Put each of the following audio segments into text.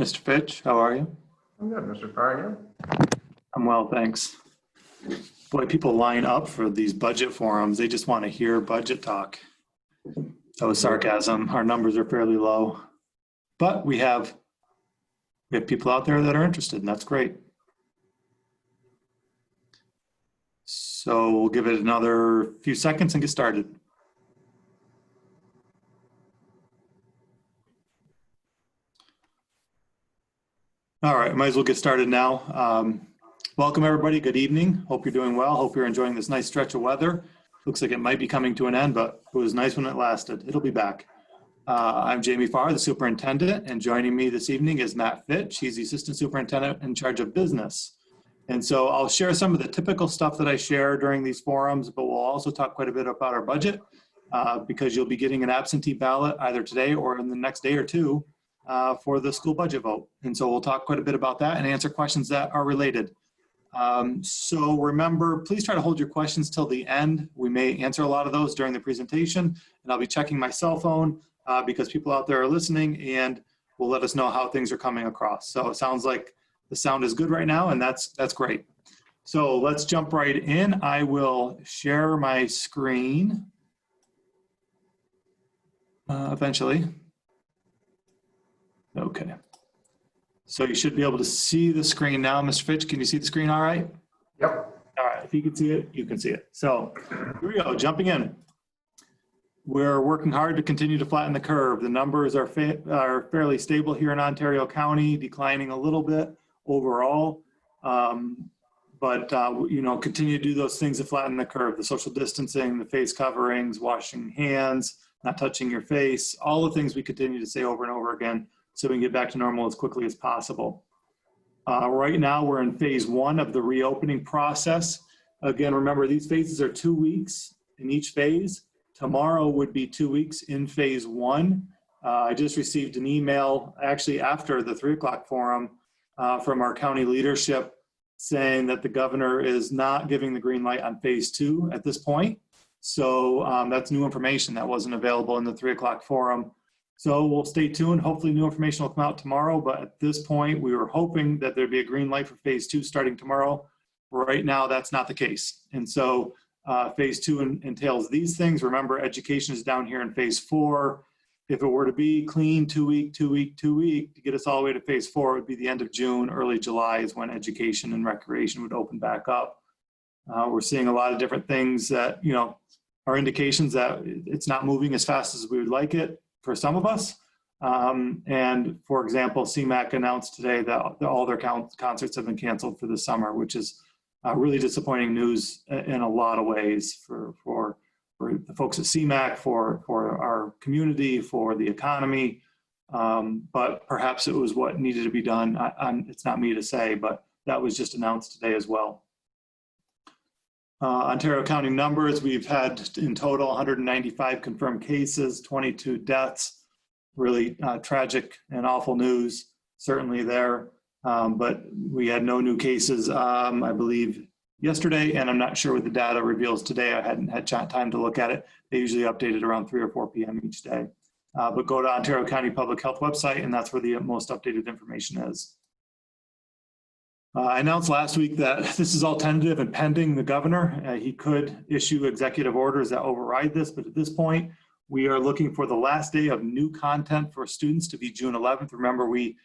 Mr. Fitch, how are you? I'm good, Mr. Farr. I'm well, thanks. Boy, people line up for these budget forums. They just want to hear budget talk. That was sarcasm. Our numbers are fairly low, but we have people out there that are interested, and that's great. So we'll give it another few seconds and get started. All right, might as well get started now. Welcome everybody, good evening. Hope you're doing well. Hope you're enjoying this nice stretch of weather. Looks like it might be coming to an end, but it was nice when it lasted. It'll be back. I'm Jamie Farr, the superintendent, and joining me this evening is Matt Fitch. He's the assistant superintendent in charge of business. And so I'll share some of the typical stuff that I share during these forums, but we'll also talk quite a bit about our budget because you'll be getting an absentee ballot either today or in the next day or two for the school budget vote. And so we'll talk quite a bit about that and answer questions that are related. So remember, please try to hold your questions till the end. We may answer a lot of those during the presentation, and I'll be checking my cell phone because people out there are listening and will let us know how things are coming across. So it sounds like the sound is good right now, and that's great. So let's jump right in. I will share my screen eventually. Okay. So you should be able to see the screen now. Mr. Fitch, can you see the screen all right? Yep. All right, if you can see it, you can see it. So here we go, jumping in. We're working hard to continue to flatten the curve. The numbers are fairly stable here in Ontario County, declining a little bit overall. But you know, continue to do those things to flatten the curve, the social distancing, the face coverings, washing hands, not touching your face, all the things we continue to say over and over again so we can get back to normal as quickly as possible. Right now, we're in phase 1 of the reopening process. Again, remember, these phases are 2 weeks in each phase. Tomorrow would be 2 weeks in phase 1. I just received an email, actually after the 3 o'clock forum, from our county leadership saying that the governor is not giving the green light on phase 2 at this point. So that's new information that wasn't available in the 3 o'clock forum. So we'll stay tuned. Hopefully new information will come out tomorrow, but at this point, we were hoping that there'd be a green light for phase 2 starting tomorrow. Right now, that's not the case. And so phase 2 entails these things. Remember, education is down here in phase 4. If it were to be clean 2 week, 2 week, 2 week, to get us all the way to phase 4, it would be the end of June, early July is when education and recreation would open back up. We're seeing a lot of different things that, you know, are indications that it's not moving as fast as we would like it for some of us. And for example, CMAC announced today that all their concerts have been canceled for the summer, which is really disappointing news in a lot of ways for the folks at CMAC, for our community, for the economy. But perhaps it was what needed to be done. It's not me to say, but that was just announced today as well. Ontario County numbers, we've had in total 195 confirmed cases, 22 deaths, really tragic and awful news, certainly there. But we had no new cases, I believe, yesterday, and I'm not sure what the data reveals today. I hadn't had time to look at it. They usually update it around 3 or 4 p.m. each day. But go to Ontario County Public Health website, and that's where the most updated information is. I announced last week that this is all tentative and pending the governor. He could issue executive orders that override this, but at this point, we are looking for the last day of new content for students to be June 11th. Remember, we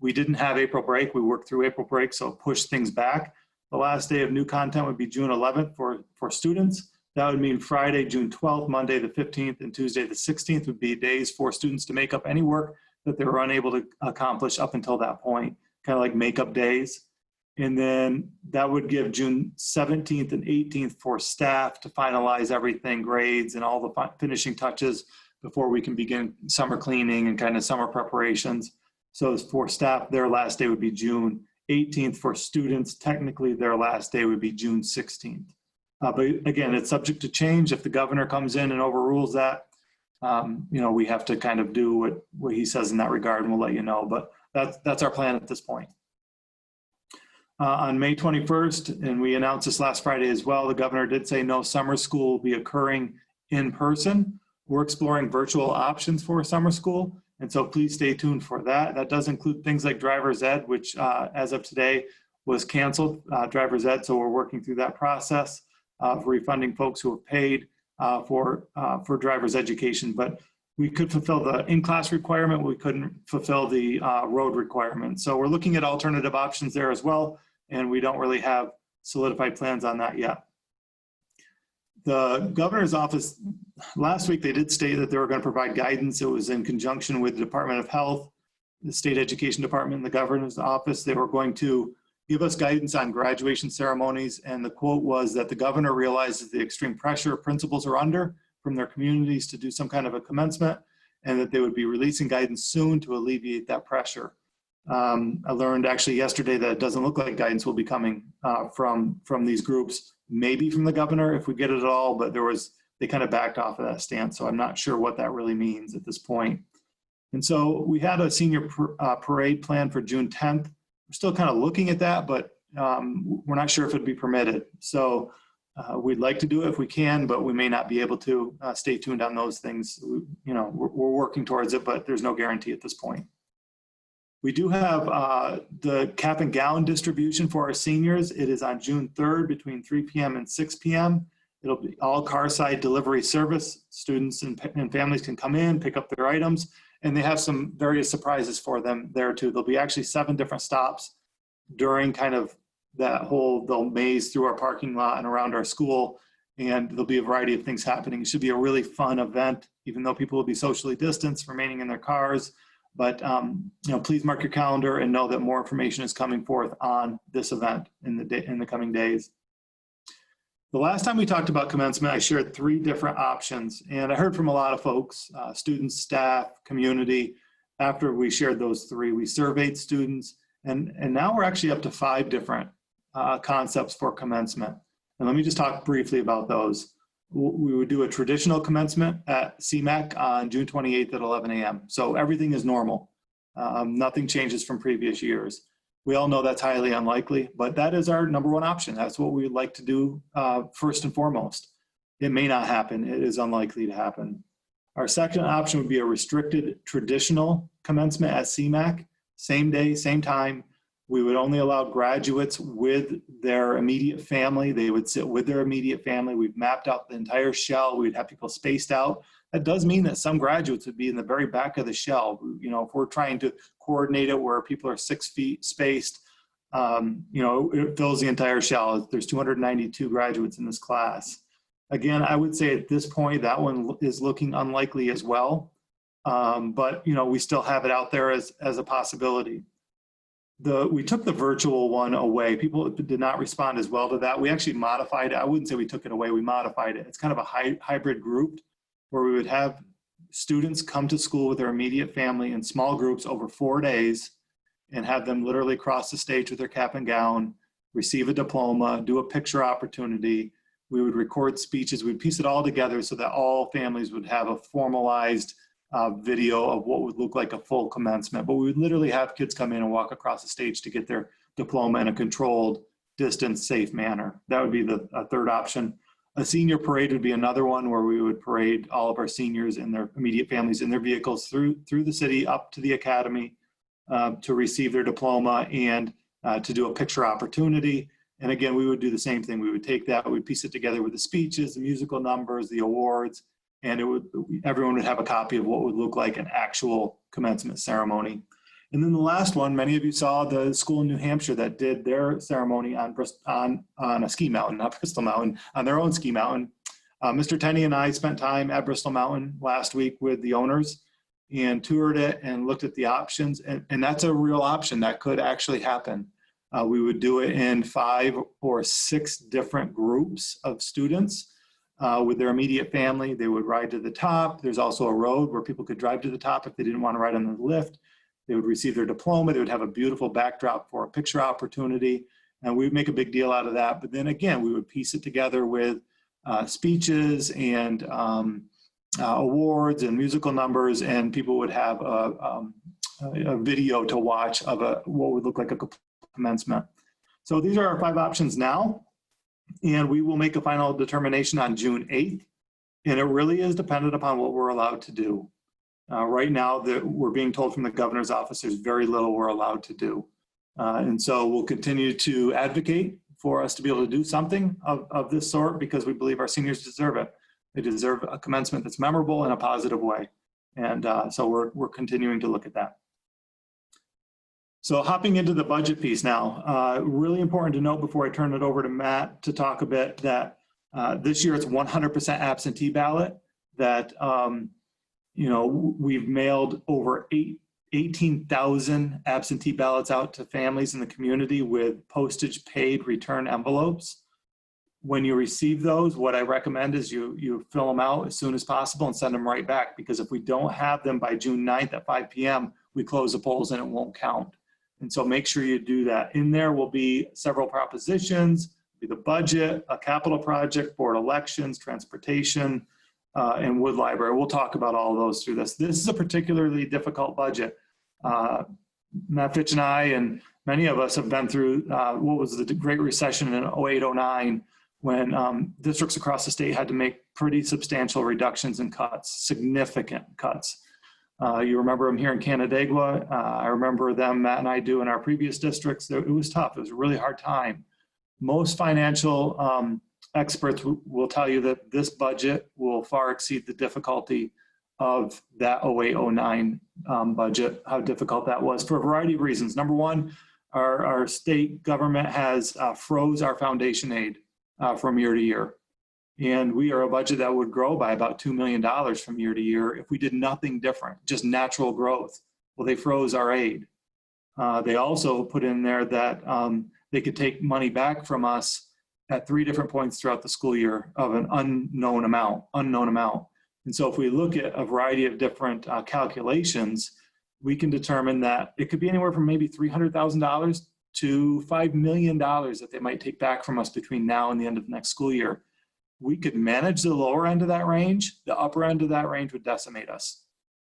didn't have April break. We worked through April break, so push things back. The last day of new content would be June 11th for students. That would mean Friday, June 12th, Monday the 15th, and Tuesday the 16th would be days for students to make up any work that they were unable to accomplish up until that point, kind of like makeup days. And then that would give June 17th and 18th for staff to finalize everything, grades and all the finishing touches before we can begin summer cleaning and kind of summer preparations. So for staff, their last day would be June 18th. For students, technically their last day would be June 16th. But again, it's subject to change. If the governor comes in and overrules that, you know, we have to kind of do what he says in that regard, and we'll let you know. But that's our plan at this point. On May 21st, and we announced this last Friday as well, the governor did say no summer school will be occurring in person. We're exploring virtual options for summer school. And so please stay tuned for that. That does include things like driver's ed, which as of today was canceled, driver's ed. So we're working through that process of refunding folks who have paid for driver's education. But we could fulfill the in-class requirement. We couldn't fulfill the road requirement. So we're looking at alternative options there as well. And we don't really have solidified plans on that yet. The governor's office, last week they did state that they were going to provide guidance. It was in conjunction with the Department of Health, the State Education Department, and the governor's office. They were going to give us guidance on graduation ceremonies. And the quote was that the governor realizes the extreme pressure principals are under from their communities to do some kind of a commencement, and that they would be releasing guidance soon to alleviate that pressure. I learned actually yesterday that it doesn't look like guidance will be coming from these groups, maybe from the governor if we get it at all, but they kind of backed off of that stance. So I'm not sure what that really means at this point. And so we had a senior parade planned for June 10th. We're still kind of looking at that, but we're not sure if it'd be permitted. So we'd like to do it if we can, but we may not be able to. Stay tuned on those things. We're working towards it, but there's no guarantee at this point. We do have the cap and gown distribution for our seniors. It is on June 3rd between 3 p.m. and 6 p.m. It'll be all car side delivery service. Students and families can come in, pick up their items, and they have some various surprises for them there too. There'll be actually 7 different stops during kind of they'll maze through our parking lot and around our school, and there'll be a variety of things happening. It should be a really fun event, even though people will be socially distanced, remaining in their cars. But please mark your calendar and know that more information is coming forth on this event in the coming days. The last time we talked about commencement, I shared 3 different options, and I heard from a lot of folks, students, staff, community. After we shared those 3, we surveyed students, and now we're actually up to 5 different concepts for commencement. And let me just talk briefly about those. We would do a traditional commencement at CMAC on June 28th at 11 a.m. So everything is normal. Nothing changes from previous years. We all know that's highly unlikely, but that is our number 1 option. That's what we would like to do first and foremost. It may not happen. It is unlikely to happen. Our second option would be a restricted traditional commencement at CMAC, same day, same time. We would only allow graduates with their immediate family. They would sit with their immediate family. We've mapped out the entire shell. We'd have people spaced out. That does mean that some graduates would be in the very back of the shell. If we're trying to coordinate it where people are 6 feet spaced, it fills the entire shell. There's 292 graduates in this class. Again, I would say at this point, that one is looking unlikely as well. But we still have it out there as a possibility. We took the virtual one away. People did not respond as well to that. We actually modified it. I wouldn't say we took it away, we modified it. It's kind of a hybrid group where we would have students come to school with their immediate family in small groups over 4 days and have them literally cross the stage with their cap and gown, receive a diploma, do a picture opportunity. We would record speeches. We'd piece it all together so that all families would have a formalized video of what would look like a full commencement. But we would literally have kids come in and walk across the stage to get their diploma in a controlled, distance, safe manner. That would be the third option. A senior parade would be another one where we would parade all of our seniors and their immediate families in their vehicles through the city up to the academy to receive their diploma and to do a picture opportunity. And again, we would do the same thing. We would take that, we'd piece it together with the speeches, the musical numbers, the awards, and everyone would have a copy of what would look like an actual commencement ceremony. And then the last one, many of you saw the school in New Hampshire that did their ceremony on a ski mountain, not Bristol Mountain, on their own ski mountain. Mr. Tenney and I spent time at Bristol Mountain last week with the owners and toured it and looked at the options. And that's a real option that could actually happen. We would do it in 5 or 6 different groups of students with their immediate family. They would ride to the top. There's also a road where people could drive to the top if they didn't want to ride on the lift. They would receive their diploma. They would have a beautiful backdrop for a picture opportunity. And we would make a big deal out of that. But then again, we would piece it together with speeches and awards and musical numbers, and people would have a video to watch of what would look like a commencement. So these are our 5 options now. And we will make a final determination on June 8th. And it really is dependent upon what we're allowed to do. Right now, we're being told from the governor's office there's very little we're allowed to do. And so we'll continue to advocate for us to be able to do something of this sort because we believe our seniors deserve it. They deserve a commencement that's memorable in a positive way. And so we're continuing to look at that. So hopping into the budget piece now, really important to note before I turn it over to Matt to talk a bit that this year it's 100% absentee ballot, that we've mailed over 18,000 absentee ballots out to families in the community with postage paid return envelopes. When you receive those, what I recommend is you fill them out as soon as possible and send them right back, because if we don't have them by June 9th at 5 p.m., we close the polls and it won't count. And so make sure you do that. In there will be several propositions, be the budget, a capital project, board elections, transportation, and Wood Library. We'll talk about all of those through this. This is a particularly difficult budget. Matt Fitch and I and many of us have been through what was the Great Recession in 08-09, when districts across the state had to make pretty substantial reductions and cuts, significant cuts. You remember them here in Canandaigua. I remember them, Matt and I do in our previous districts. It was tough. It was a really hard time. Most financial experts will tell you that this budget will far exceed the difficulty of that 08-09 budget, how difficult that was for a variety of reasons. Number one, our state government has froze our foundation aid from year to year. And we are a budget that would grow by about $2 million from year to year if we did nothing different, just natural growth. Well, they froze our aid. They also put in there that they could take money back from us at 3 different points throughout the school year of an unknown amount. And so if we look at a variety of different calculations, we can determine that it could be anywhere from maybe $300,000 to $5 million that they might take back from us between now and the end of next school year. We could manage the lower end of that range. The upper end of that range would decimate us.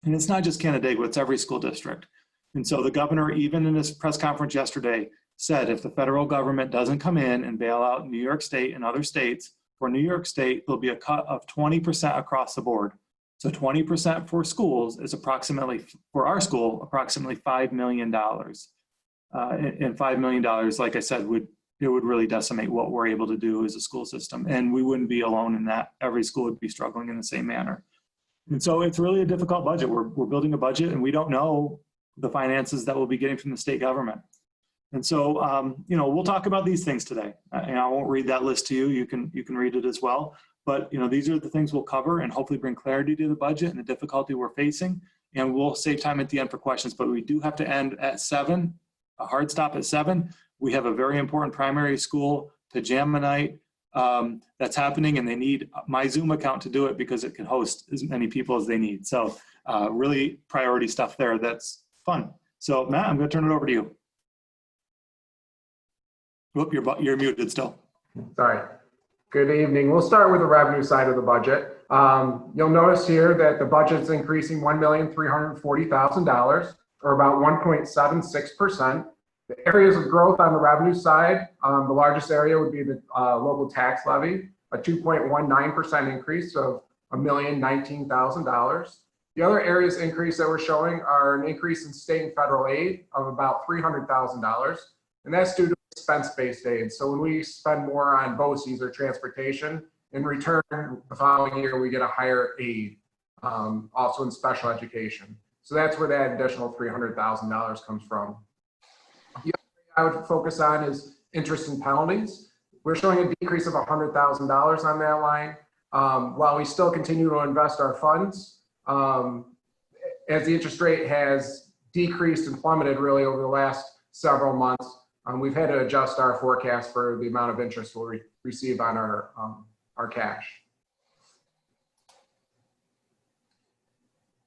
And it's not just Canandaigua, it's every school district. And so the governor, even in his press conference yesterday, said if the federal government doesn't come in and bail out New York State and other states, for New York State, there'll be a cut of 20% across the board. So 20% for schools is approximately, for our school, approximately $5 million. And $5 million, like I said, it would really decimate what we're able to do as a school system. And we wouldn't be alone in that. Every school would be struggling in the same manner. And so it's really a difficult budget. We're building a budget and we don't know the finances that we'll be getting from the state government. And so, we'll talk about these things today. And I won't read that list to you. You can read it as well. But, these are the things we'll cover and hopefully bring clarity to the budget and the difficulty we're facing. And we'll save time at the end for questions, but we do have to end at 7, a hard stop at 7. We have a very important primary school pajama night that's happening, and they need my Zoom account to do it because it can host as many people as they need. So really priority stuff there. That's fun. So Matt, I'm going to turn it over to you. Whoop, you're muted still. Sorry. Good evening. We'll start with the revenue side of the budget. You'll notice here that the budget's increasing $1,340,000, or about 1.76%. The areas of growth on the revenue side, the largest area would be the local tax levy, a 2.19% increase of $1,019,000. The other areas increase that we're showing are an increase in state and federal aid of about $300,000, and that's due to expense-based aid. So when we spend more on BOCES or transportation, in return, the following year we get a higher aid, also in special education. So that's where that additional $300,000 comes from. The other thing I would focus on is interest and penalties. We're showing a decrease of $100,000 on that line, while we still continue to invest our funds. As the interest rate has decreased and plummeted really over the last several months, we've had to adjust our forecast for the amount of interest we'll receive on our cash.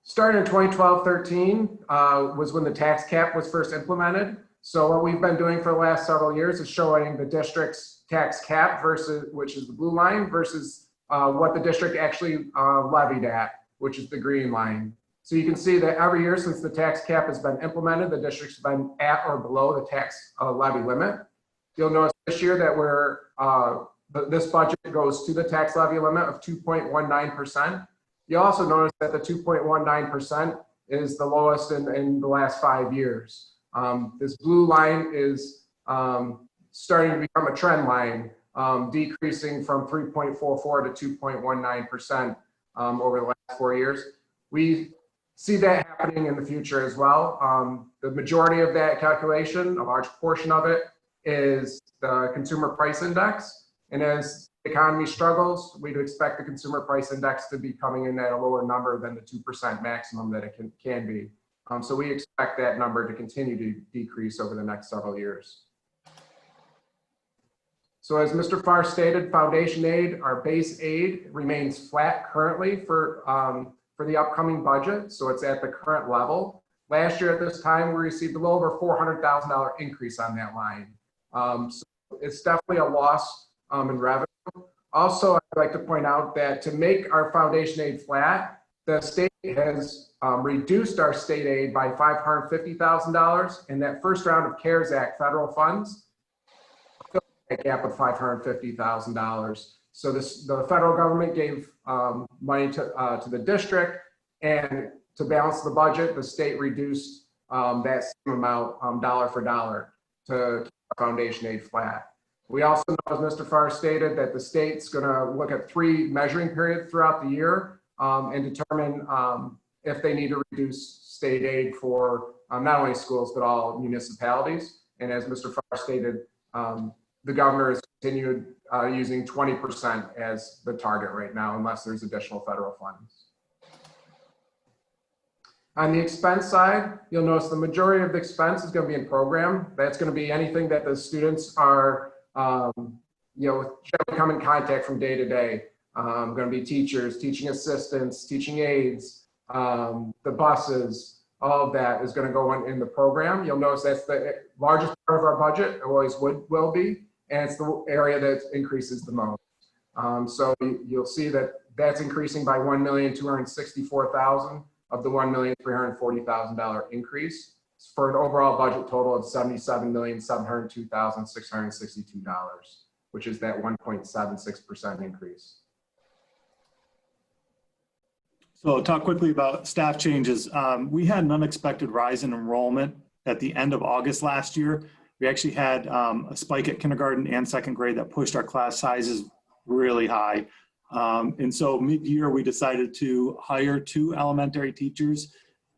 Starting in 2012-13 was when the tax cap was first implemented. So what we've been doing for the last several years is showing the district's tax cap versus, which is the blue line, versus what the district actually levied at, which is the green line. So you can see that every year since the tax cap has been implemented, the district's been at or below the tax levy limit. You'll notice this year that this budget goes to the tax levy limit of 2.19%. You also notice that the 2.19% is the lowest in the last 5 years. This blue line is starting to become a trend line, decreasing from 3.44 to 2.19% over the last 4 years. We see that happening in the future as well. The majority of that calculation, a large portion of it, is the consumer price index. And as the economy struggles, we'd expect the consumer price index to be coming in at a lower number than the 2% maximum that it can be. So we expect that number to continue to decrease over the next several years. So as Mr. Farr stated, foundation aid, our base aid remains flat currently for the upcoming budget. So it's at the current level. Last year at this time, we received a little over $400,000 increase on that line. So it's definitely a loss in revenue. Also, I'd like to point out that to make our foundation aid flat, the state has reduced our state aid by $550,000, and that first round of CARES Act federal funds filled that gap of $550,000. So the federal government gave money to the district, and to balance the budget, the state reduced that same amount dollar for dollar to keep our foundation aid flat. We also know, as Mr. Farr stated, that the state's going to look at 3 measuring periods throughout the year and determine if they need to reduce state aid for not only schools, but all municipalities. And as Mr. Farr stated, the governor has continued using 20% as the target right now, unless there's additional federal funds. On the expense side, you'll notice the majority of the expense is going to be in program. That's going to be anything that the students are come in contact from day to day. Going to be teachers, teaching assistants, teaching aides, the buses, all of that is going to go in the program. You'll notice that's the largest part of our budget. It always will be, and it's the area that increases the most. So you'll see that that's increasing by $1,264,000 of the $1,340,000 increase for an overall budget total of $77,702,662, which is that 1.76% increase. So talk quickly about staff changes. We had an unexpected rise in enrollment at the end of August last year. We actually had a spike at kindergarten and second grade that pushed our class sizes really high. And so mid-year, we decided to hire 2 elementary teachers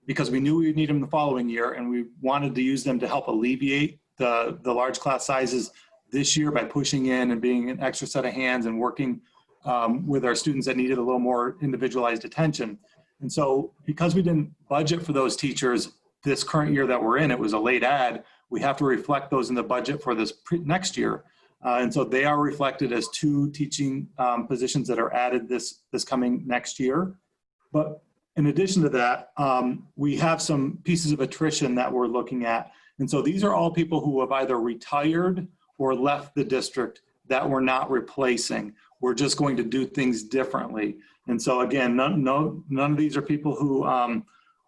because we knew we would need them the following year, and we wanted to use them to help alleviate the large class sizes this year by pushing in and being an extra set of hands and working with our students that needed a little more individualized attention. And so because we didn't budget for those teachers this current year that we're in, it was a late add, we have to reflect those in the budget for this next year. And so they are reflected as 2 teaching positions that are added this coming next year. But in addition to that, we have some pieces of attrition that we're looking at. And so these are all people who have either retired or left the district that we're not replacing. We're just going to do things differently. And so again, none of these are people who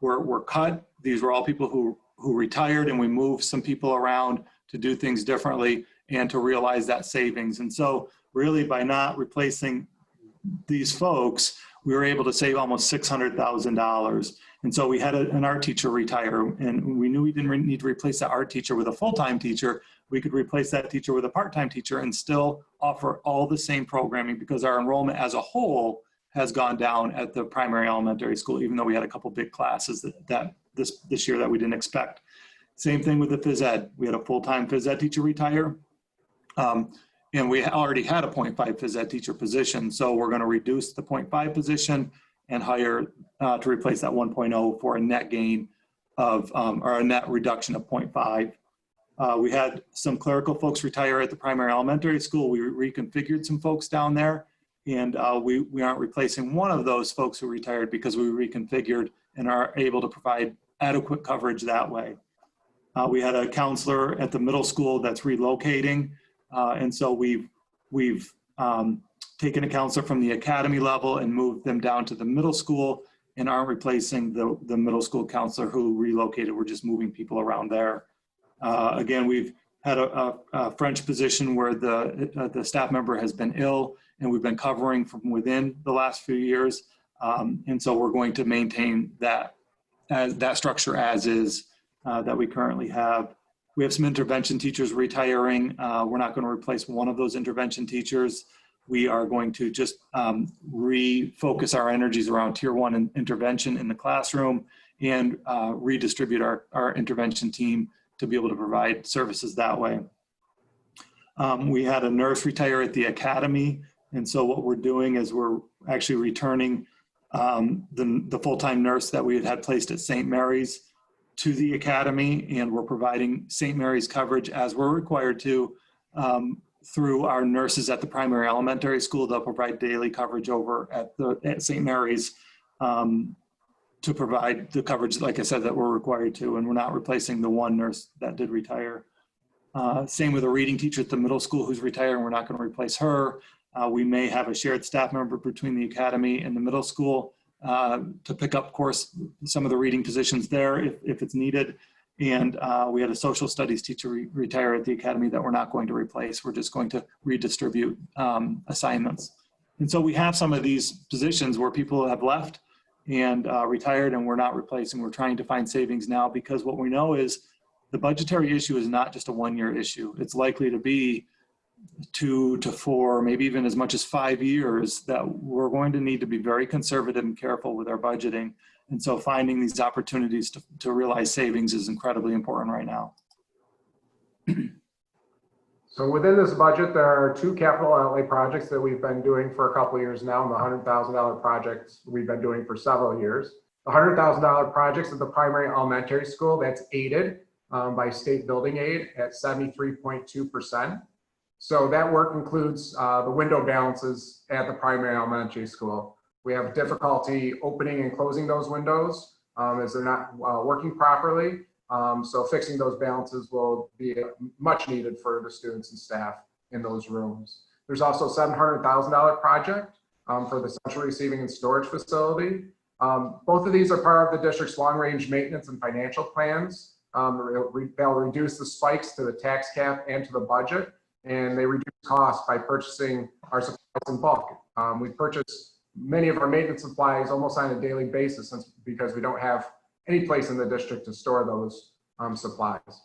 were cut. These were all people who retired, and we moved some people around to do things differently and to realize that savings. And so really by not replacing these folks, we were able to save almost $600,000. And so we had an art teacher retire, and we knew we didn't need to replace that art teacher with a full-time teacher. We could replace that teacher with a part-time teacher and still offer all the same programming, because our enrollment as a whole has gone down at the primary elementary school, even though we had a couple big classes that this year that we didn't expect. Same thing with the phys ed. We had a full-time phys ed teacher retire. And we already had a 0.5 phys ed teacher position. So we're going to reduce the 0.5 position and hire to replace that 1.0 for a net gain of, or a net reduction of 0.5. We had some clerical folks retire at the primary elementary school. We reconfigured some folks down there, and we aren't replacing one of those folks who retired because we reconfigured and are able to provide adequate coverage that way. We had a counselor at the middle school that's relocating. And so we've taken a counselor from the academy level and moved them down to the middle school, and aren't replacing the middle school counselor who relocated. We're just moving people around there. Again, we've had a French position where the staff member has been ill, and we've been covering from within the last few years. And so we're going to maintain that structure as is that we currently have. We have some intervention teachers retiring. We're not going to replace one of those intervention teachers. We are going to just refocus our energies around tier 1 intervention in the classroom and redistribute our intervention team to be able to provide services that way. We had a nurse retire at the academy. And so what we're doing is we're actually returning the full-time nurse that we had placed at St. Mary's to the academy, and we're providing St. Mary's coverage as we're required to through our nurses at the primary elementary school. They'll provide daily coverage over at St. Mary's to provide the coverage, like I said, that we're required to, and we're not replacing the one nurse that did retire. Same with a reading teacher at the middle school who's retiring. We're not going to replace her. We may have a shared staff member between the academy and the middle school to pick up, of course, some of the reading positions there if it's needed. And we had a social studies teacher retire at the academy that we're not going to replace. We're just going to redistribute assignments. And so we have some of these positions where people have left and retired and we're not replacing. We're trying to find savings now because what we know is the budgetary issue is not just a one-year issue. It's likely to be 2 to 4, maybe even as much as 5 years that we're going to need to be very conservative and careful with our budgeting. And so finding these opportunities to realize savings is incredibly important right now. So within this budget, there are 2 capital outlay projects that we've been doing for a couple of years now, and the $100,000 projects we've been doing for several years. The $100,000 projects at the primary elementary school, that's aided by state building aid at 73.2%. So that work includes the window balances at the primary elementary school. We have difficulty opening and closing those windows as they're not working properly. So fixing those balances will be much needed for the students and staff in those rooms. There's also a $700,000 project for the central receiving and storage facility. Both of these are part of the district's long-range maintenance and financial plans. They'll reduce the spikes to the tax cap and to the budget, and they reduce costs by purchasing our supplies in bulk. We purchase many of our maintenance supplies almost on a daily basis because we don't have any place in the district to store those supplies.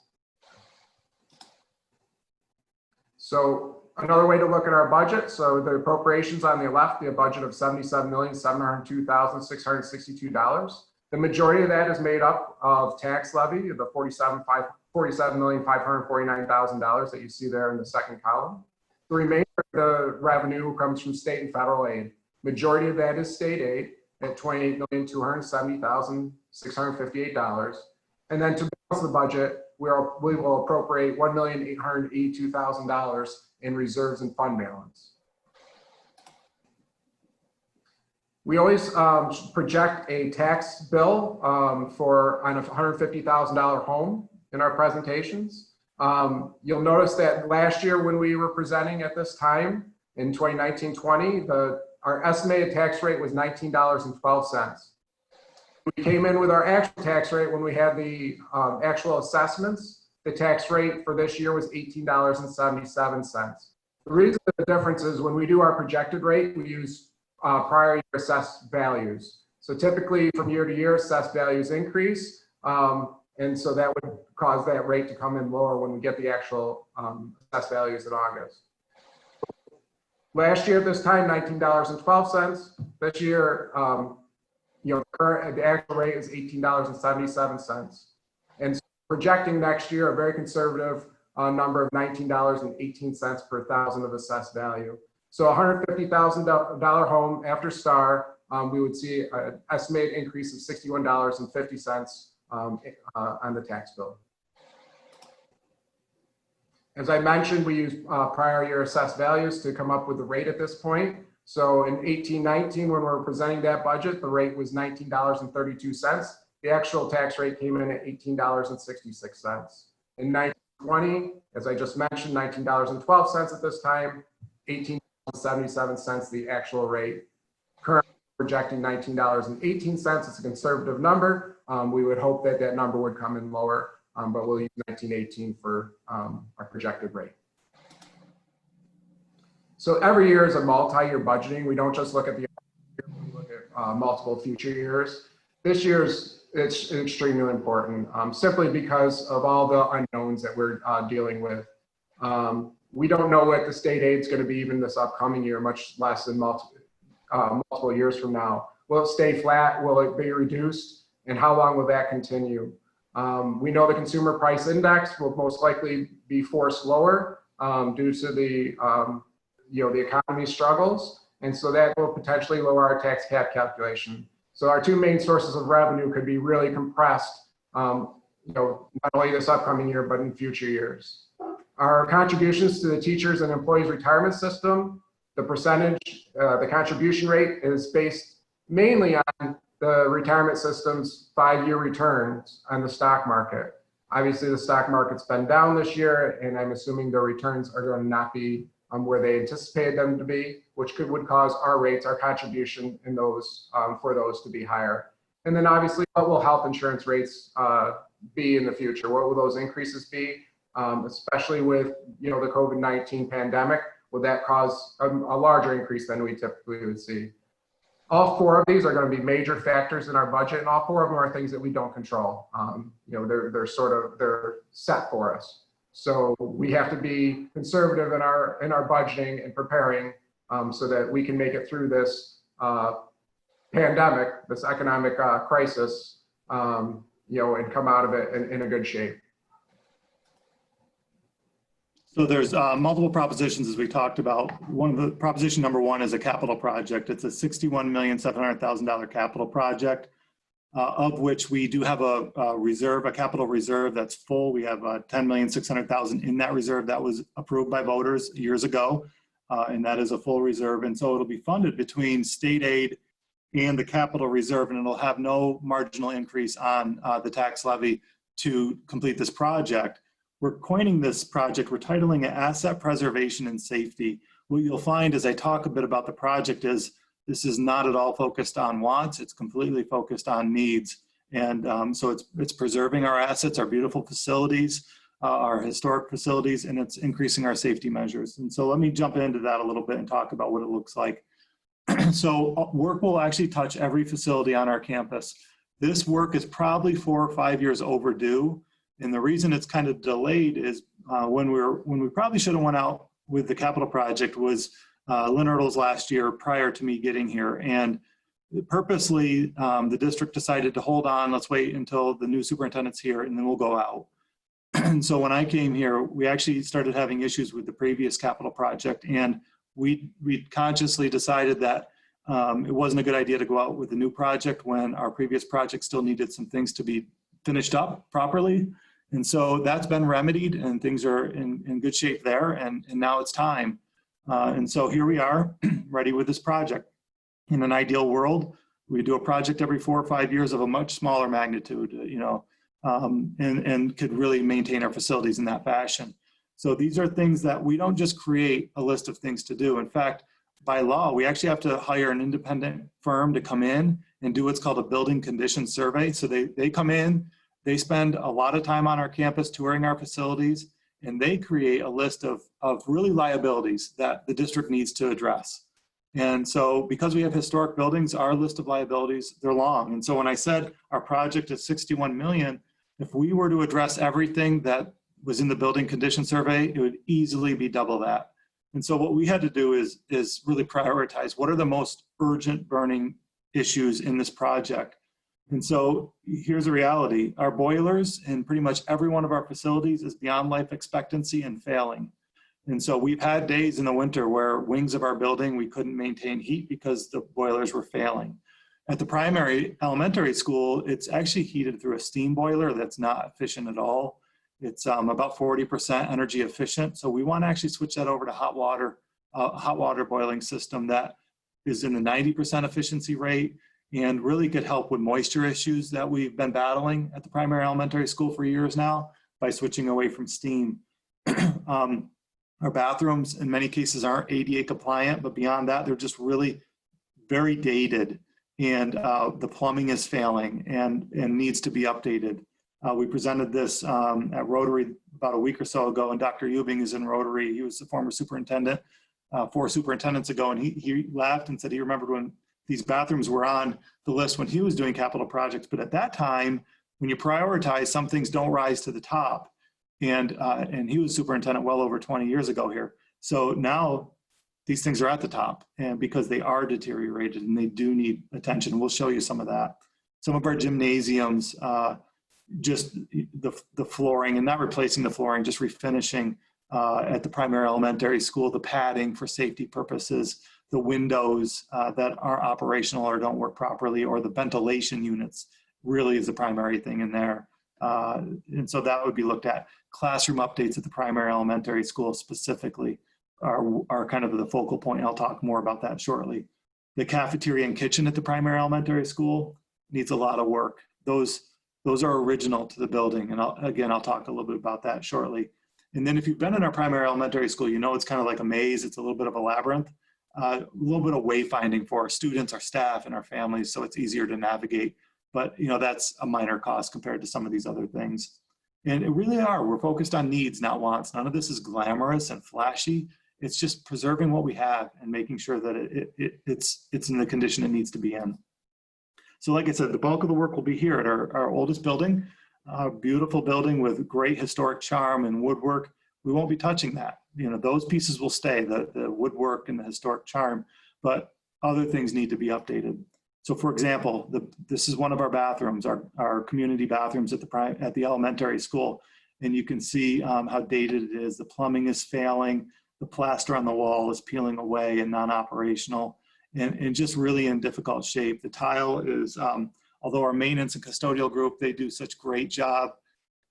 So another way to look at our budget, so the appropriations on the left, the budget of $77,702,662. The majority of that is made up of tax levy, the $47,549,000 that you see there in the second column. The remainder of the revenue comes from state and federal aid. Majority of that is state aid at $28,270,658. And then to balance the budget, we will appropriate $1,882,000 in reserves and fund balance. We always project a tax bill on a $150,000 home in our presentations. You'll notice that last year when we were presenting at this time in 2019-20, our estimated tax rate was $19.12. We came in with our actual tax rate when we had the actual assessments. The tax rate for this year was $18.77. The reason the difference is when we do our projected rate, we use prior year assessed values. So typically from year to year, assessed values increase. And so that would cause that rate to come in lower when we get the actual assessed values in August. Last year at this time, $19.12. This year, the actual rate is $18.77. And so projecting next year a very conservative number of $19.18 per thousand of assessed value. So $150,000 home after STAR, we would see an estimated increase of $61.50 on the tax bill. As I mentioned, we use prior year assessed values to come up with the rate at this point. So in 18-19, when we were presenting that budget, the rate was $19.32. The actual tax rate came in at $18.66. In 19-20, as I just mentioned, $19.12 at this time, $18.77 the actual rate. Currently projecting $19.18. It's a conservative number. We would hope that that number would come in lower, but we'll use 1918 for our projected rate. So every year is a multi-year budgeting. We don't just look at the year, we look at multiple future years. This year's it's extremely important, simply because of all the unknowns that we're dealing with. We don't know what the state aid is going to be even this upcoming year, much less than multiple years from now. Will it stay flat? Will it be reduced? And how long will that continue? We know the consumer price index will most likely be forced lower due to the the economy struggles, and so that will potentially lower our tax cap calculation. So our two main sources of revenue could be really compressed, not only this upcoming year but in future years. Our contributions to the teachers and employees retirement system, the percentage, the contribution rate is based mainly on the retirement system's 5-year returns on the stock market. Obviously, the stock market's been down this year, and I'm assuming the returns are going to not be where they anticipated them to be, which would cause our rates, our contribution in those for those to be higher. And then obviously, what will health insurance rates be in the future? What will those increases be? Especially with the COVID-19 pandemic, will that cause a larger increase than we typically would see? All 4 of these are going to be major factors in our budget, and all 4 of them are things that we don't control. They're set for us. So we have to be conservative in our budgeting and preparing so that we can make it through this pandemic, this economic crisis, and come out of it in a good shape. So there's multiple propositions, as we talked about. Proposition number 1 is a capital project. It's a $61,700,000 capital project, of which we do have a capital reserve that's full. We have $10,600,000 in that reserve that was approved by voters years ago, and that is a full reserve. And so it'll be funded between state aid and the capital reserve, and it'll have no marginal increase on the tax levy to complete this project. We're coining this project, we're titling it Asset Preservation and Safety. What you'll find as I talk a bit about the project is this is not at all focused on wants, it's completely focused on needs. And so it's preserving our assets, our beautiful facilities, our historic facilities, and it's increasing our safety measures. And so let me jump into that a little bit and talk about what it looks like. So work will actually touch every facility on our campus. This work is probably 4 or 5 years overdue. And the reason it's kind of delayed is when we probably should have went out with the capital project was Leonardo's last year prior to me getting here. And purposely, the district decided to hold on, let's wait until the new superintendent's here and then we'll go out. And so when I came here, we actually started having issues with the previous capital project. And we consciously decided that it wasn't a good idea to go out with the new project when our previous project still needed some things to be finished up properly. And so that's been remedied and things are in good shape there. And now it's time. And so here we are ready with this project. In an ideal world, we do a project every 4 or 5 years of a much smaller magnitude, and could really maintain our facilities in that fashion. So these are things that we don't just create a list of things to do. In fact, by law, we actually have to hire an independent firm to come in and do what's called a building condition survey. So they come in, they spend a lot of time on our campus touring our facilities, and they create a list of really liabilities that the district needs to address. And so because we have historic buildings, our list of liabilities, they're long. And so when I said our project is $61 million, if we were to address everything that was in the building condition survey, it would easily be double that. And so what we had to do is really prioritize what are the most urgent burning issues in this project. And so here's the reality. Our boilers in pretty much every one of our facilities is beyond life expectancy and failing. And so we've had days in the winter where wings of our building, we couldn't maintain heat because the boilers were failing. At the primary elementary school, it's actually heated through a steam boiler that's not efficient at all. It's about 40% energy efficient. So we want to actually switch that over to hot water boiling system that is in the 90% efficiency rate and really could help with moisture issues that we've been battling at the primary elementary school for years now by switching away from steam. Our bathrooms in many cases aren't ADA compliant, but beyond that, they're just really very dated, and the plumbing is failing and needs to be updated. We presented this at Rotary about a week or so ago, and Dr. Eubing is in Rotary. He was the former superintendent 4 superintendents ago, and he laughed and said he remembered when these bathrooms were on the list when he was doing capital projects. But at that time, when you prioritize, some things don't rise to the top. And he was superintendent well over 20 years ago here. So now these things are at the top, and because they are deteriorated and they do need attention. We'll show you some of that. Some of our gymnasiums, just the flooring, and not replacing the flooring, just refinishing at the primary elementary school, the padding for safety purposes, the windows that are operational or don't work properly, or the ventilation units really is the primary thing in there. And so that would be looked at. Classroom updates at the primary elementary school specifically are kind of the focal point. I'll talk more about that shortly. The cafeteria and kitchen at the primary elementary school needs a lot of work. Those are original to the building. And I'll talk a little bit about that shortly. And then if you've been in our primary elementary school, you know it's kind of like a maze. It's a little bit of a labyrinth, a little bit of wayfinding for our students, our staff, and our families, so it's easier to navigate. But that's a minor cost compared to some of these other things. And it really we're focused on needs, not wants. None of this is glamorous and flashy. It's just preserving what we have and making sure that it's in the condition it needs to be in. So like I said, the bulk of the work will be here at our oldest building, a beautiful building with great historic charm and woodwork. We won't be touching that. Those pieces will stay, the woodwork and the historic charm, but other things need to be updated. So for example, this is one of our bathrooms, our community bathrooms at the elementary school. And you can see how dated it is. The plumbing is failing. The plaster on the wall is peeling away and non-operational, and just really in difficult shape. The tile is, although our maintenance and custodial group, they do such great job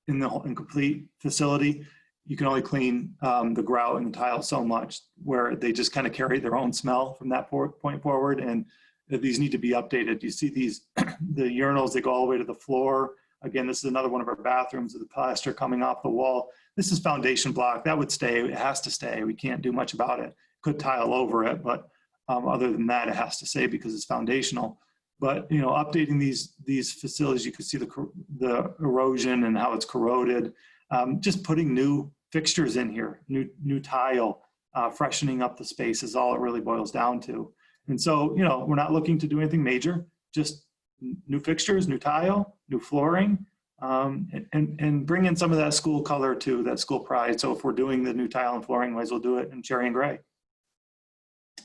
in the complete facility, you can only clean the grout and the tile so much, where they just kind of carry their own smell from that point forward. And these need to be updated. You see these, the urinals, they go all the way to the floor. Again, this is another one of our bathrooms with the plaster coming off the wall. This is foundation block. That would stay. It has to stay. We can't do much about it. Could tile over it, but other than that, it has to stay because it's foundational. But updating these facilities, you can see the erosion and how it's corroded. Just putting new fixtures in here, new tile, freshening up the space is all it really boils down to. And so, we're not looking to do anything major, just new fixtures, new tile, new flooring, and bring in some of that school color too, that school pride. So if we're doing the new tile and flooring, might as well do it in cherry and gray.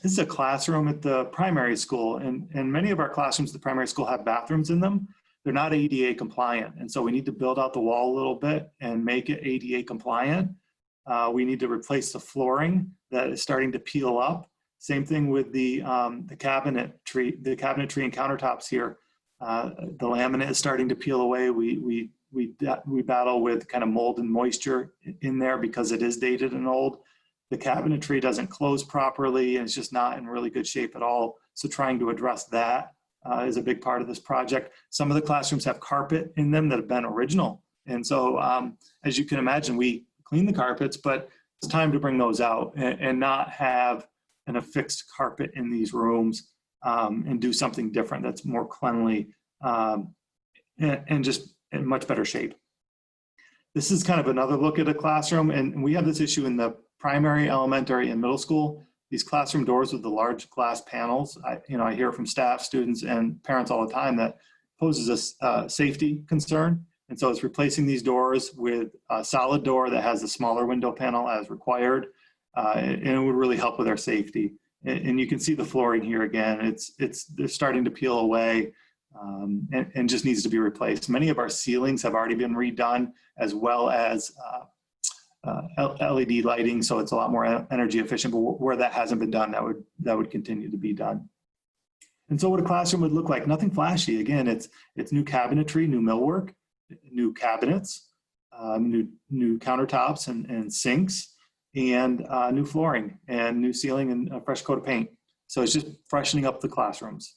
This is a classroom at the primary school, and many of our classrooms at the primary school have bathrooms in them. They're not ADA compliant, and so we need to build out the wall a little bit and make it ADA compliant. We need to replace the flooring that is starting to peel up. Same thing with the cabinetry and countertops here. The laminate is starting to peel away. We battle with kind of mold and moisture in there because it is dated and old. The cabinetry doesn't close properly, and it's just not in really good shape at all. So trying to address that is a big part of this project. Some of the classrooms have carpet in them that have been original. And so as you can imagine, we clean the carpets, but it's time to bring those out and not have an affixed carpet in these rooms, and do something different that's more cleanly and just in much better shape. This is kind of another look at a classroom, and we have this issue in the primary, elementary, and middle school. These classroom doors with the large glass panels, I hear from staff, students, and parents all the time that poses a safety concern. And so it's replacing these doors with a solid door that has a smaller window panel as required, and it would really help with our safety. And you can see the flooring here again. They're starting to peel away, and just needs to be replaced. Many of our ceilings have already been redone, as well as LED lighting, so it's a lot more energy efficient. But where that hasn't been done, that would continue to be done. And so what a classroom would look like, nothing flashy. Again, it's new cabinetry, new millwork, new cabinets, new countertops and sinks, and new flooring and new ceiling and a fresh coat of paint. So it's just freshening up the classrooms.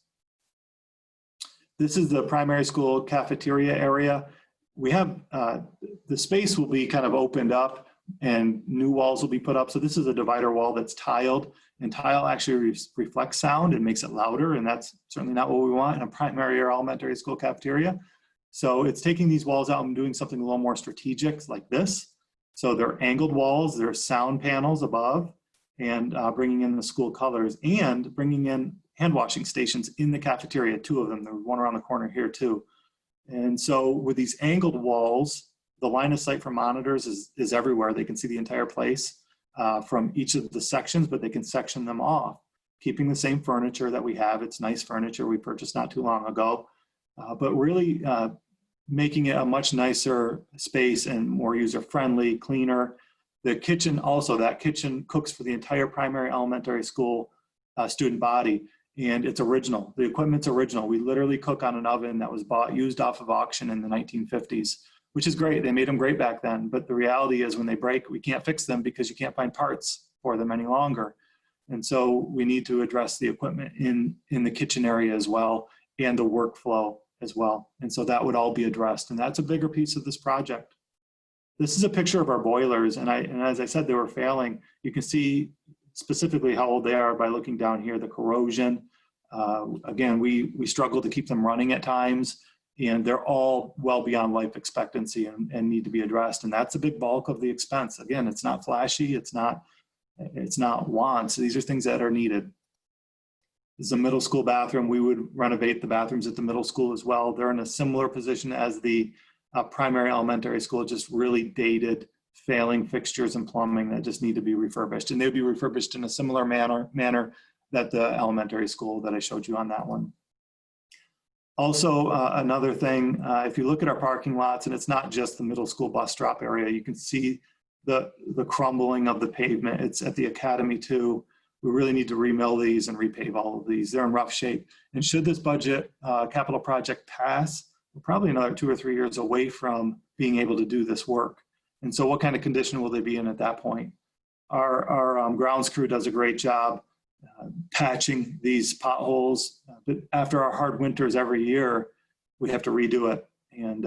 This is the primary school cafeteria area. We have, the space will be kind of opened up and new walls will be put up. So this is a divider wall that's tiled, and tile actually reflects sound and makes it louder. And that's certainly not what we want in a primary or elementary school cafeteria. So it's taking these walls out and doing something a little more strategic like this. So they're angled walls, there are sound panels above, and bringing in the school colors and bringing in hand washing stations in the cafeteria, 2 of them. There's one around the corner here too. And so with these angled walls, the line of sight for monitors is everywhere. They can see the entire place from each of the sections, but they can section them off, keeping the same furniture that we have. It's nice furniture we purchased not too long ago, but really making it a much nicer space and more user-friendly, cleaner. The kitchen also, that kitchen cooks for the entire primary elementary school student body, and it's original. The equipment's original. We literally cook on an oven that was used off of auction in the 1950s, which is great. They made them great back then, but the reality is when they break, we can't fix them because you can't find parts for them any longer. And so we need to address the equipment in the kitchen area as well, and the workflow as well. And so that would all be addressed, and that's a bigger piece of this project. This is a picture of our boilers, and as I said, they were failing. You can see specifically how old they are by looking down here, the corrosion. Again, we struggle to keep them running at times, and they're all well beyond life expectancy and need to be addressed. And that's a big bulk of the expense. Again, it's not flashy, it's not wants. These are things that are needed. This is a middle school bathroom. We would renovate the bathrooms at the middle school as well. They're in a similar position as the primary elementary school, just really dated, failing fixtures and plumbing that just need to be refurbished. And they'd be refurbished in a similar manner that the elementary school that I showed you on that one. Also, another thing, if you look at our parking lots, and it's not just the middle school bus drop area, you can see the crumbling of the pavement. It's at the academy too. We really need to remill these and repave all of these. They're in rough shape. And should this budget capital project pass, we're probably another 2 or 3 years away from being able to do this work. And so what kind of condition will they be in at that point? Our grounds crew does a great job patching these potholes, but after our hard winters every year, we have to redo it. And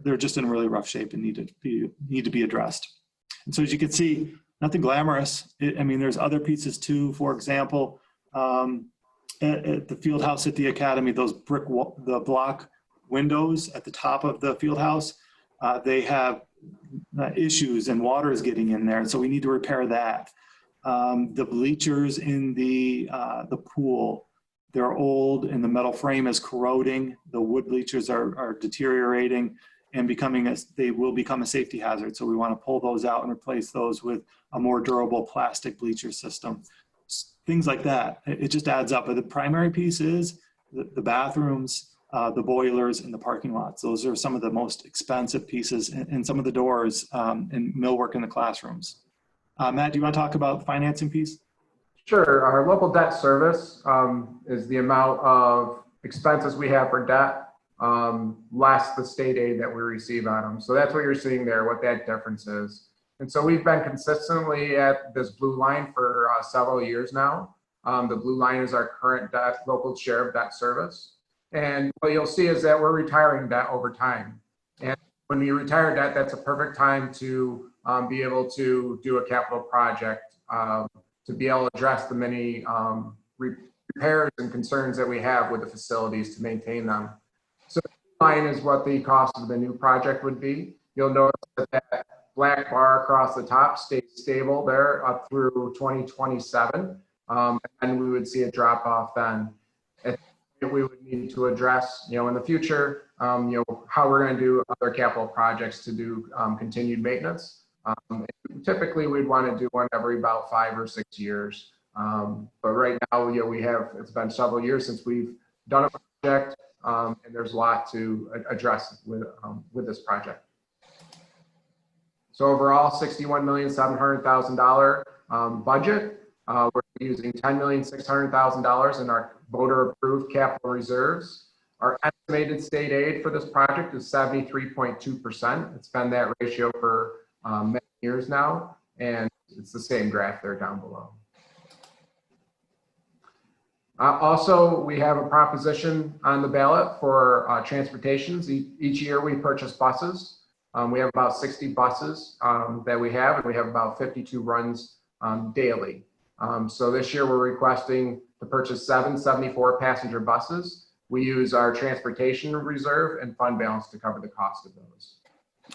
they're just in really rough shape and need to be addressed. And so as you can see, nothing glamorous. I mean, there's other pieces too. For example, at the field house at the academy, those the block windows at the top of the field house, they have issues and water is getting in there. And so we need to repair that. The bleachers in the pool, they're old and the metal frame is corroding. The wood bleachers are deteriorating and they will become a safety hazard. So we want to pull those out and replace those with a more durable plastic bleacher system. Things like that. It just adds up. But the primary piece is the bathrooms, the boilers, and the parking lots. Those are some of the most expensive pieces, and some of the doors and millwork in the classrooms. Matt, do you want to talk about the financing piece? Sure. Our local debt service is the amount of expenses we have for debt less the state aid that we receive on them. So that's what you're seeing there, what that difference is. And so we've been consistently at this blue line for several years now. The blue line is our current local share of debt service. And what you'll see is that we're retiring debt over time. And when we retire debt, that's a perfect time to be able to do a capital project, to be able to address the many repairs and concerns that we have with the facilities to maintain them. So the line is what the cost of the new project would be. You'll notice that black bar across the top stays stable there up through 2027, and we would see a drop off then. We would need to address, in the future, how we're going to do other capital projects to do continued maintenance. Typically, we'd want to do one every about 5 or 6 years. But right now, it's been several years since we've done a project, and there's a lot to address with this project. So overall, $61,700,000 budget. We're using $10,600,000 in our voter approved capital reserves. Our estimated state aid for this project is 73.2%. It's been that ratio for many years now, and it's the same graph there down below. Also, we have a proposition on the ballot for transportations. Each year we purchase buses. We have about 60 buses that we have, and we have about 52 runs daily. So this year we're requesting to purchase 7 74 passenger buses. We use our transportation reserve and fund balance to cover the cost of those.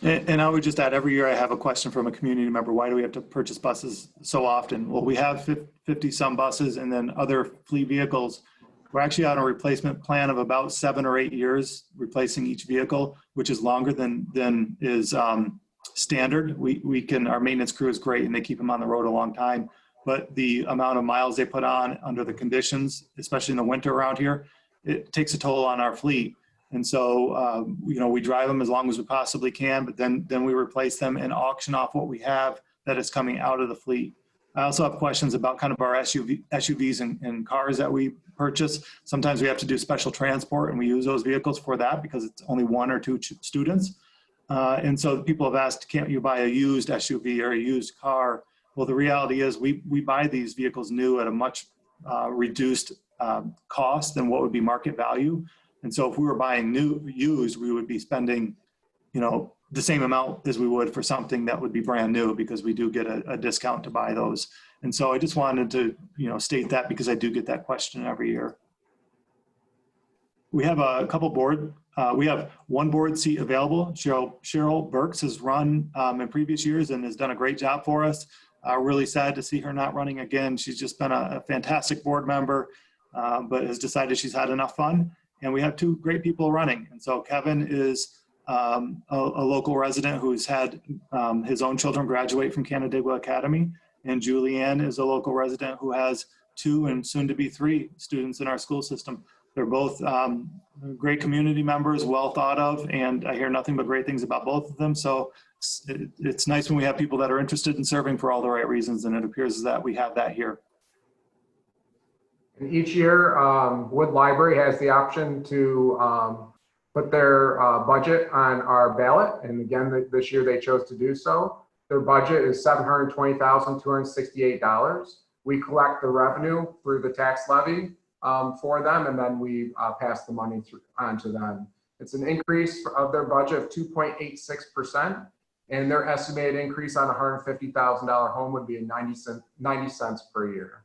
And I would just add, every year I have a question from a community member, why do we have to purchase buses so often? Well, we have 50 some buses and then other fleet vehicles We're actually on a replacement plan of about 7 or 8 years, replacing each vehicle, which is longer than is standard. Our maintenance crew is great and they keep them on the road a long time, but the amount of miles they put on under the conditions, especially in the winter around here, it takes a toll on our fleet. And so, we drive them as long as we possibly can, but then we replace them and auction off what we have that is coming out of the fleet. I also have questions about kind of our SUVs and cars that we purchase. Sometimes we have to do special transport and we use those vehicles for that because it's only 1 or 2 students. And so people have asked, can't you buy a used SUV or a used car? Well, the reality is we buy these vehicles new at a much reduced cost than what would be market value. And so if we were buying used, we would be spending, the same amount as we would for something that would be brand new because we do get a discount to buy those. And so I just wanted to, state that because I do get that question every year. We have a couple we have 1 board seat available. Cheryl Burks has run in previous years and has done a great job for us. Really sad to see her not running again. She's just been a fantastic board member, but has decided she's had enough fun. And we have 2 great people running. And so Kevin is a local resident who's had his own children graduate from Canandaigua Academy. And Julianne is a local resident who has 2 and soon to be 3 students in our school system. They're both great community members, well thought of, and I hear nothing but great things about both of them. So it's nice when we have people that are interested in serving for all the right reasons, and it appears that we have that here. And each year, Wood Library has the option to put their budget on our ballot. And again, this year they chose to do so. Their budget is $720,268. We collect the revenue through the tax levy for them, and then we pass the money on to them. It's an increase of their budget of 2.86%, and their estimated increase on a $150,000 home would be 90 cents per year.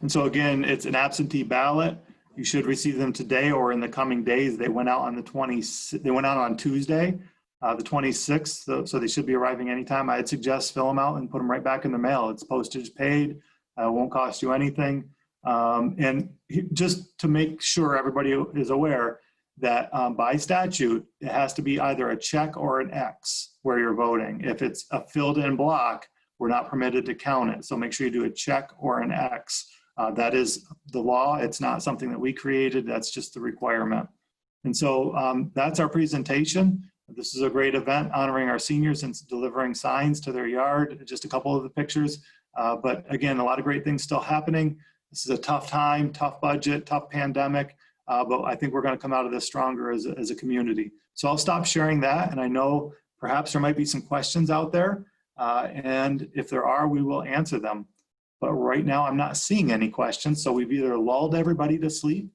And so again, it's an absentee ballot. You should receive them today or in the coming days. They went out on They went out on Tuesday, the 26th, so they should be arriving anytime. I'd suggest fill them out and put them right back in the mail. It's postage paid, won't cost you anything. And just to make sure everybody is aware that by statute, it has to be either a check or an X where you're voting. If it's a filled in block, we're not permitted to count it. So make sure you do a check or an X. That is the law. It's not something that we created. That's just the requirement. And so that's our presentation. This is a great event honoring our seniors and delivering signs to their yard. Just a couple of the pictures. But again, a lot of great things still happening. This is a tough time, tough budget, tough pandemic. But I think we're going to come out of this stronger as a community. So I'll stop sharing that. And I know perhaps there might be some questions out there. And if there are, we will answer them. But right now, I'm not seeing any questions. So we've either lulled everybody to sleep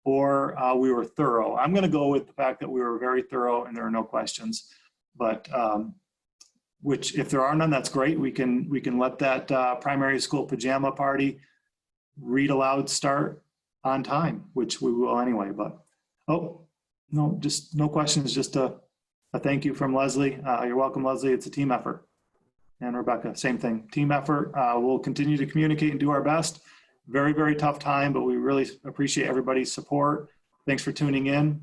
or we were thorough. I'm going to go with the fact that we were very thorough and there are no questions. But which, if there are none, that's great. We can let that primary school pajama party read aloud start on time, which we will anyway. But oh no, just no questions. Just a thank you from Leslie. You're welcome, Leslie. It's a team effort. And Rebecca, same thing, team effort. We'll continue to communicate and do our best. Very, very tough time, but we really appreciate everybody's support. Thanks for tuning in.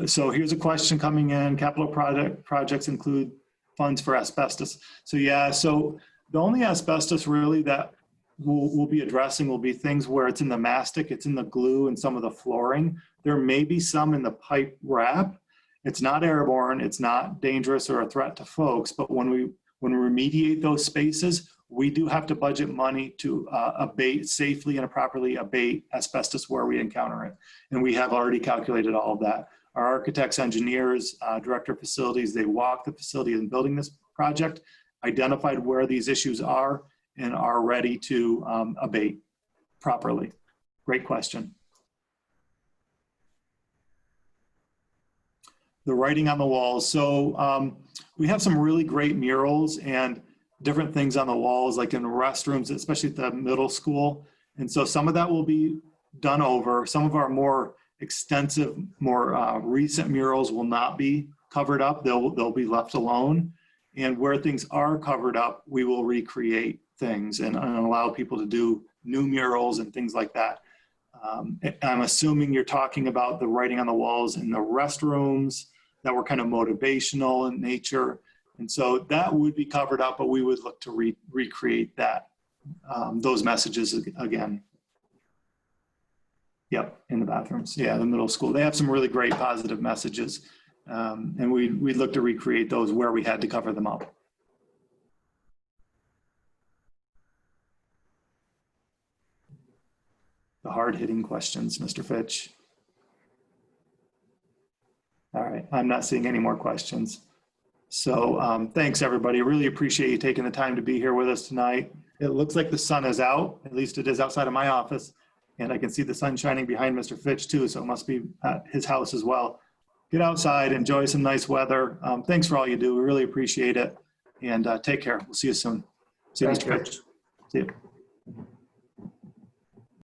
So here's a question coming in. Capital projects include funds for asbestos. So yeah, so the only asbestos really that we'll be addressing will be things where it's in the mastic, it's in the glue and some of the flooring. There may be some in the pipe wrap. It's not airborne, it's not dangerous or a threat to folks, but when we remediate those spaces, we do have to budget money to abate safely and properly abate asbestos where we encounter it. And we have already calculated all of that. Our architects, engineers, director of facilities, they walked the facility in building this project, identified where these issues are, and are ready to abate properly. Great question. The writing on the walls. So we have some really great murals and different things on the walls, like in the restrooms, especially at the middle school. And so some of that will be done over. Some of our more extensive, more recent murals will not be covered up. They'll be left alone. And where things are covered up, we will recreate things and allow people to do new murals and things like that. I'm assuming you're talking about the writing on the walls in the restrooms that were kind of motivational in nature. And so that would be covered up, but we would look to recreate that, those messages again. Yep, in the bathrooms. Yeah, the middle school. They have some really great positive messages. And we'd look to recreate those where we had to cover them up. The hard-hitting questions, Mr. Fitch. All right, I'm not seeing any more questions. So thanks, everybody. Really appreciate you taking the time to be here with us tonight. It looks like the sun is out, at least it is outside of my office, and I can see the sun shining behind Mr. Fitch too, so it must be at his house as well. Get outside, enjoy some nice weather. Thanks for all you do. We really appreciate it, and take care. We'll see you soon. See you, Mr. Fitch. See you.